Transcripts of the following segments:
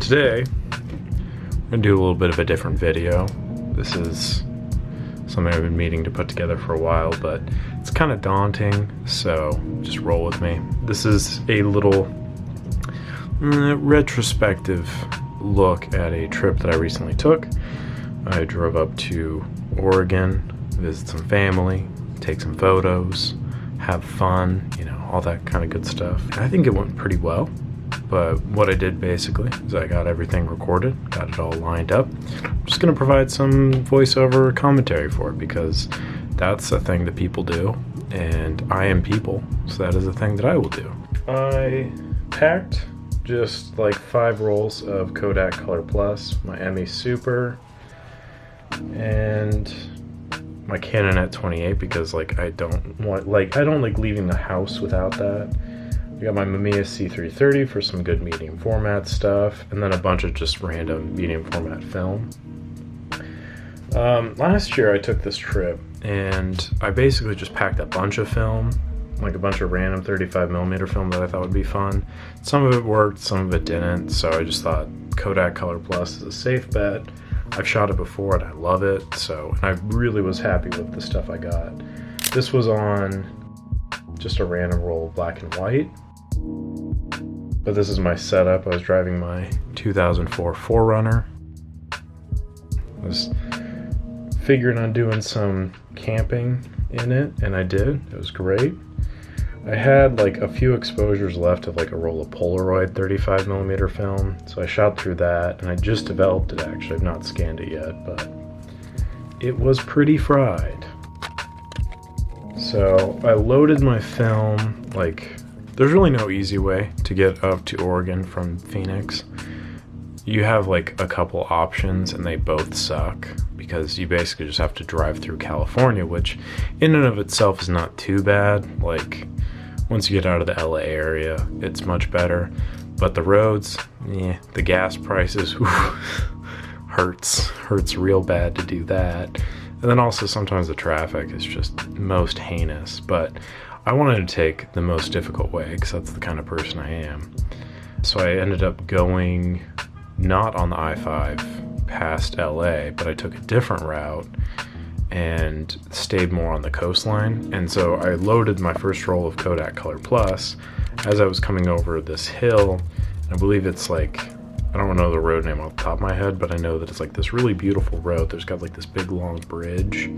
Today, I'm gonna do a little bit of a different video. This is something I've been meaning to put together for a while, but it's kind of daunting, so just roll with me. This is a little retrospective look at a trip that I recently took. I drove up to Oregon, visit some family, take some photos, have fun, you know, all that kind of good stuff. I think it went pretty well, but what I did basically is I got everything recorded, got it all lined up. I'm just gonna provide some voiceover commentary for it because that's a thing that people do, and I am people, so that is a thing that I will do. I packed just like 5 rolls of Kodak Colorplus, my ME Super, and my Canonet 28 because I don't like leaving the house without that. I got my Mamiya C330 for some good medium format stuff, and then a bunch of just random medium format film. Last year I took this trip and I basically just packed a bunch of film, like a bunch of random 35mm film that I thought would be fun. Some of it worked, some of it didn't, so I just thought Kodak Colorplus is a safe bet. I've shot it before and I love it, and I really was happy with the stuff I got. This was on just a random roll of black and white, but this is my setup. I was driving my 2004 4Runner. I was figuring on doing some camping in it, and I did. It was great. I had like a few exposures left of like a roll of Polaroid 35mm film, so I shot through that, and I just developed it actually. I've not scanned it yet, but it was pretty fried. So I loaded my film. There's really no easy way to get up to Oregon from Phoenix. You have like a couple options and they both suck because you basically just have to drive through California, which in and of itself is not too bad. Like, once you get out of the LA area, it's much better. But the roads, the gas prices, hurts real bad to do that. And then also sometimes the traffic is just most heinous. But I wanted to take the most difficult way because that's the kind of person I am. So I ended up going not on the I-5 past LA, but I took a different route and stayed more on the coastline. And so I loaded my first roll of Kodak Colorplus as I was coming over this hill. And I believe it's like, I don't know the road name off the top of my head, but I know that it's like this really beautiful road. There's got like this big long bridge.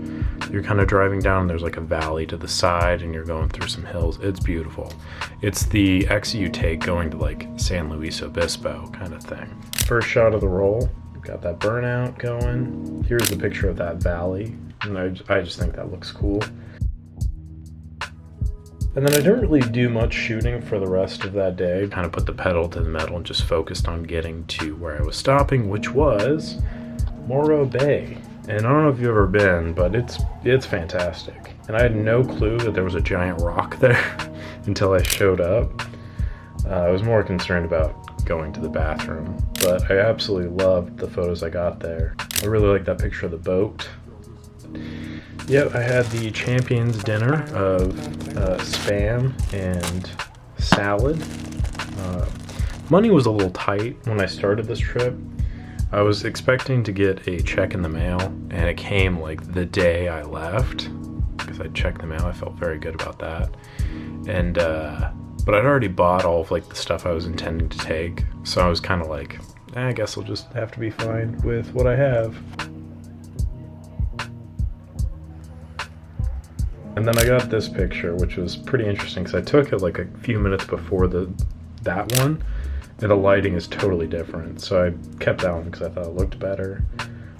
You're kind of driving down, and there's like a valley to the side, and you're going through some hills. It's beautiful. It's the exit you take going to like San Luis Obispo kind of thing. First shot of the roll, got that burnout going. Here's the picture of that valley, and I just think that looks cool. And then I didn't really do much shooting for the rest of that day. Kind of put the pedal to the metal and just focused on getting to where I was stopping, which was Morro Bay. And I don't know if you've ever been, but it's fantastic. And I had no clue that there was a giant rock there until I showed up. I was more concerned about going to the bathroom, but I absolutely loved the photos I got there. I really like that picture of the boat. Yep, I had the Champions dinner of Spam and salad. Money was a little tight when I started this trip. I was expecting to get a check in the mail, and it came like the day I left because I checked the mail. I felt very good about that. And but I'd already bought all of like the stuff I was intending to take, so I was kind of like, I guess I'll just have to be fine with what I have. And then I got this picture, which was pretty interesting because I took it like a few minutes before that one, and the lighting is totally different. So I kept that one because I thought it looked better.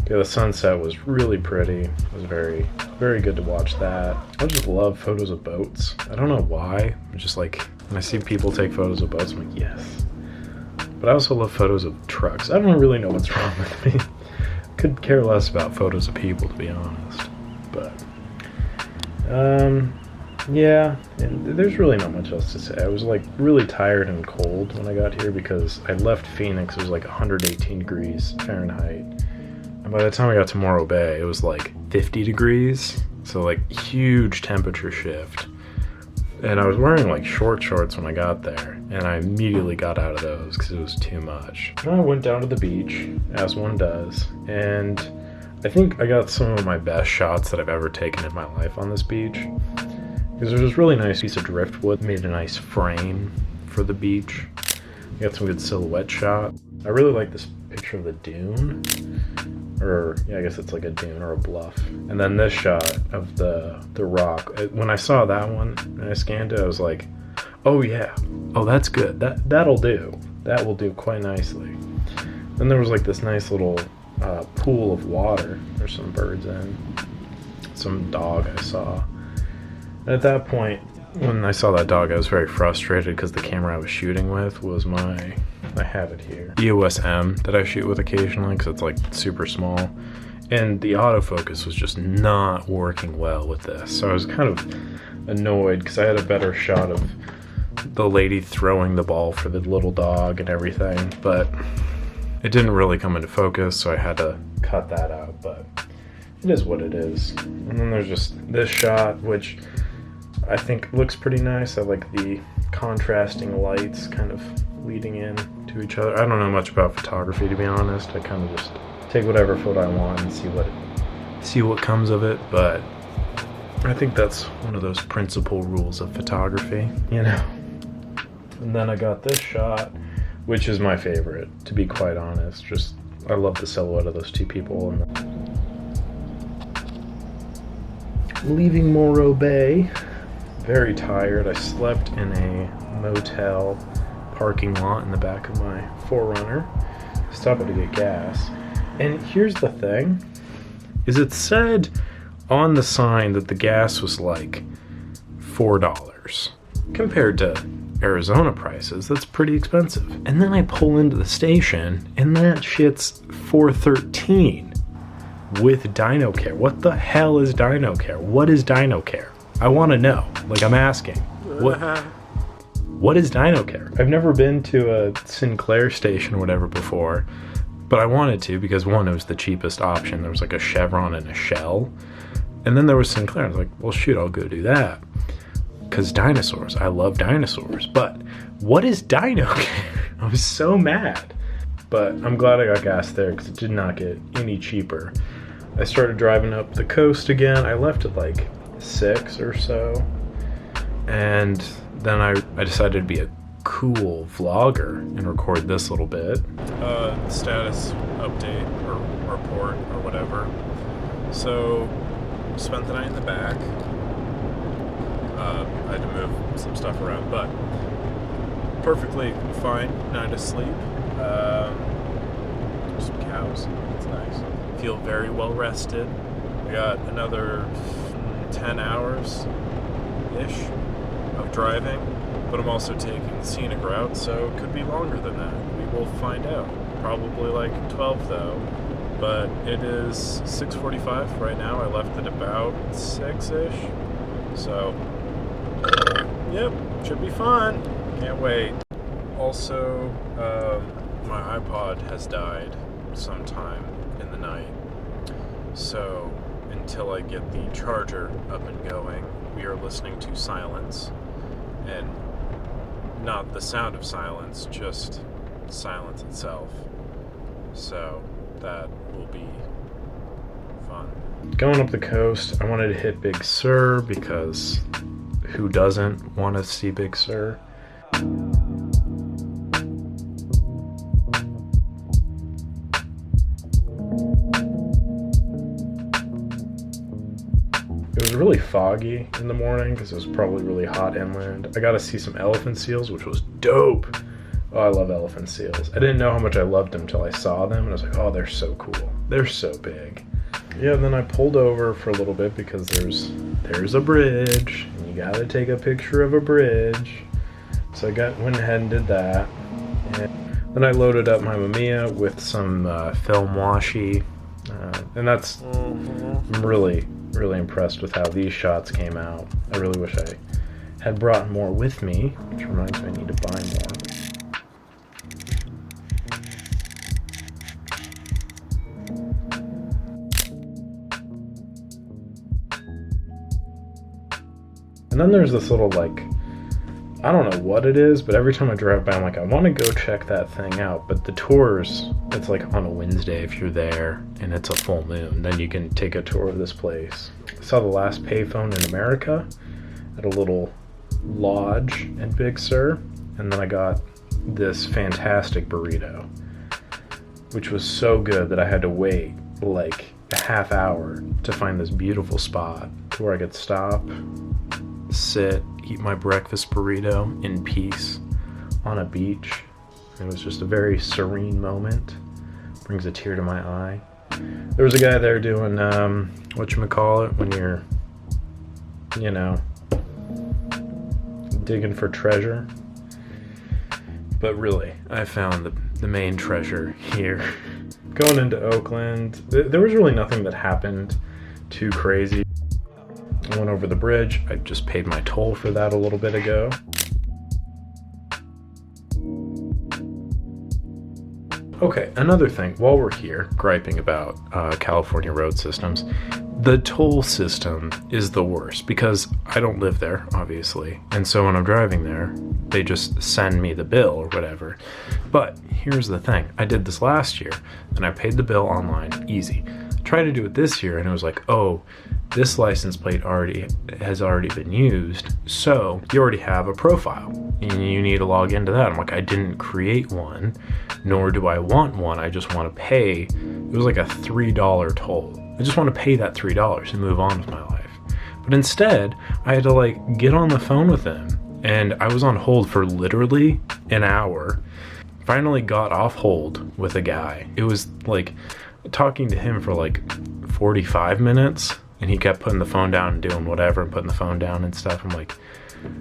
Yeah, the sunset was really pretty. It was very, very good to watch that. I just love photos of boats. I don't know why. I'm just like, when I see people take photos of boats, I'm like, yes. But I also love photos of trucks. I don't really know what's wrong with me. Could care less about photos of people, to be honest. But yeah, and there's really not much else to say. I was like really tired and cold when I got here because I left Phoenix. It was like 118 degrees Fahrenheit, and by the time I got to Morro Bay, it was like 50 degrees. So like huge temperature shift. And I was wearing like short shorts when I got there, and I immediately got out of those because it was too much. And I went down to the beach, as one does, and I think I got some of my best shots that I've ever taken in my life on this beach. Because there's this really nice piece of driftwood, made a nice frame for the beach. You got some good silhouette shot. I really like this picture of the dune, or yeah, I guess it's like a dune or a bluff. And then this shot of the rock. When I saw that one and I scanned it, I was like, oh yeah, oh that's good. That'll do. That will do quite nicely. Then there was like this nice little pool of water. There's some birds in, some dog I saw. And at that point, when I saw that dog, I was very frustrated because the camera I was shooting with was I have it here, EOS M that I shoot with occasionally because it's like super small. And the autofocus was just not working well with this. So I was kind of annoyed because I had a better shot of the lady throwing the ball for the little dog and everything, but it didn't really come into focus, so I had to cut that out, but it is what it is. And then there's just this shot, which I think looks pretty nice. I like the contrasting lights kind of leading in to each other. I don't know much about photography, to be honest. I kind of just take whatever photo I want and see what comes of it, but I think that's one of those principal rules of photography, you know. And then I got this shot, which is my favorite, to be quite honest. Just, I love the silhouette of those two people. And leaving Morro Bay, very tired. I slept in a motel parking lot in the back of my 4Runner. Stopped to get gas. And here's the thing, is it said on the sign that the gas was like $4 compared to Arizona prices. That's pretty expensive. And then I pull into the station and that shit's $4.13 with Dyno Care. What the hell is Dyno Care? What is Dyno Care? I want to know. Like, I'm asking. What is Dyno Care? I've never been to a Sinclair station or whatever before, but I wanted to because one, it was the cheapest option. There was like a Chevron and a Shell. And then there was Sinclair. I was like, well, shoot, I'll go do that. Because dinosaurs. I love dinosaurs. But what is Dyno Care? I was so mad. But I'm glad I got gas there because it did not get any cheaper. I started driving up the coast again. I left at like 6 or so. And then I decided to be a cool vlogger and record this little bit. Status update or report or whatever. So, spent the night in the back. I had to move some stuff around, but perfectly fine night of sleep. Some cows, it's nice. Feel very well rested. I got another 10 hours-ish of driving, but I'm also taking the scenic route, so it could be longer than that. We will find out. Probably like 12 though, but it is 6:45 right now. I left at about 6-ish, so yep, should be fun. Can't wait. Also, my iPod has died sometime in the night, so until I get the charger up and going, we are listening to silence, and not the sound of silence, just silence itself. So that will be fun. Going up the coast, I wanted to hit Big Sur because who doesn't want to see Big Sur? It was really foggy in the morning because it was probably really hot inland. I got to see some elephant seals, which was dope. Oh, I love elephant seals. I didn't know how much I loved them until I saw them, and I was like, oh, they're so cool. They're so big. Yeah, then I pulled over for a little bit because there's a bridge, and you gotta take a picture of a bridge. So I went ahead and did that. And then I loaded up my Mamiya with some Film Washi, and that's, I'm really impressed with how these shots came out. I really wish I had brought more with me, which reminds me I need to buy more. And then there's this little like I don't know what it is, but every time I drive by, I'm like, I want to go check that thing out. But the tours, it's like on a Wednesday if you're there and it's a full moon, then you can take a tour of this place. I saw the last payphone in America at a little lodge in Big Sur, and then I got this fantastic burrito, which was so good that I had to wait like a half hour to find this beautiful spot where I could stop, sit, eat my breakfast burrito in peace on a beach. It was just a very serene moment. Brings a tear to my eye. There was a guy there doing whatchamacallit when you're, you know, digging for treasure. But really, I found the main treasure here. Going into Oakland, there was really nothing that happened too crazy. I went over the bridge. I just paid my toll for that a little bit ago. Okay, another thing, while we're here griping about California road systems, the toll system is the worst because I don't live there, obviously. And so when I'm driving there, they just send me the bill or whatever. But here's the thing, I did this last year and I paid the bill online, easy. Tried to do it this year and it was like, oh, this license plate has already been used, so you already have a profile and you need to log into that. I'm like, I didn't create one, nor do I want one. I just want to pay. It was like a $3 toll. I just want to pay that $3 and move on with my life. But instead, I had to like get on the phone with them, and I was on hold for literally an hour. Finally got off hold with a guy. It was like talking to him for like 45 minutes. And he kept putting the phone down and doing whatever and putting the phone down and stuff. I'm like,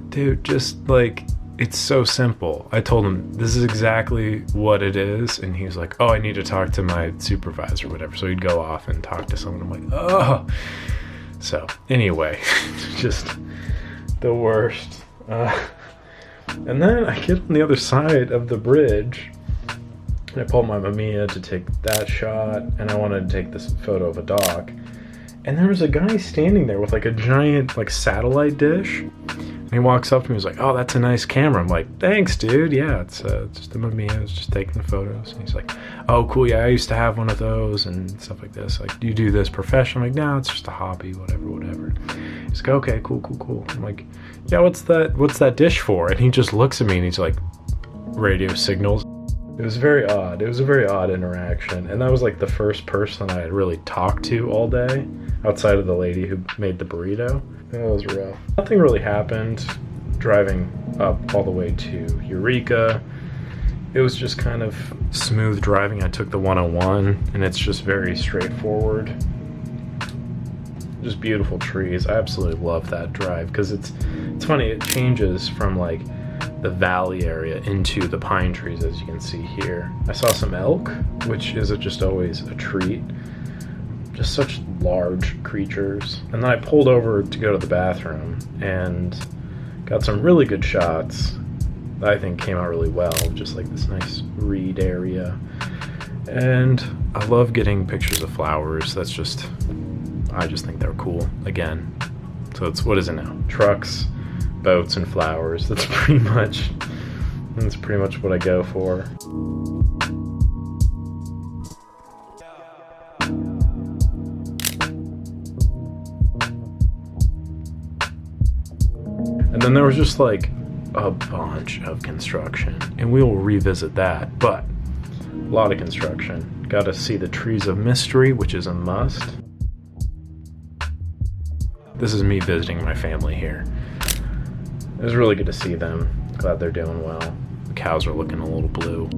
dude, just like, it's so simple. I told him, this is exactly what it is. And he was like, oh, I need to talk to my supervisor or whatever. So he'd go off and talk to someone. I'm like, oh. So anyway, just the worst. And then I get on the other side of the bridge. And I pulled my Mamiya to take that shot. And I wanted to take this photo of a dock. And there was a guy standing there with like a giant like satellite dish. And he walks up to me, he's like, oh, that's a nice camera. I'm like, thanks, dude. Yeah, it's just a Mamiya. It's just taking the photos. And he's like, oh, cool. Yeah, I used to have one of those and stuff like this. Like, do you do this professionally? I'm like, no, it's just a hobby, whatever. He's like, okay, cool. I'm like, yeah, what's that dish for? And he just looks at me and he's like, radio signals. It was very odd. It was a very odd interaction. And that was like the first person I had really talked to all day, outside of the lady who made the burrito. That was rough. Nothing really happened driving up all the way to Eureka. It was just kind of smooth driving. I took the 101 and it's just very straightforward. Just beautiful trees. I absolutely love that drive because it's funny, it changes from like the valley area into the pine trees, as you can see here. I saw some elk, which is just always a treat. Just such large creatures. And then I pulled over to go to the bathroom and got some really good shots that I think came out really well. Just like this nice reed area. And I love getting pictures of flowers. I just think they're cool. Again, so it's, what is it now? Trucks, boats, and flowers. That's pretty much what I go for. And then there was just like a bunch of construction, and we will revisit that, but a lot of construction. Got to see the trees of mystery, which is a must. This is me visiting my family here. It was really good to see them. Glad they're doing well. The cows are looking a little blue.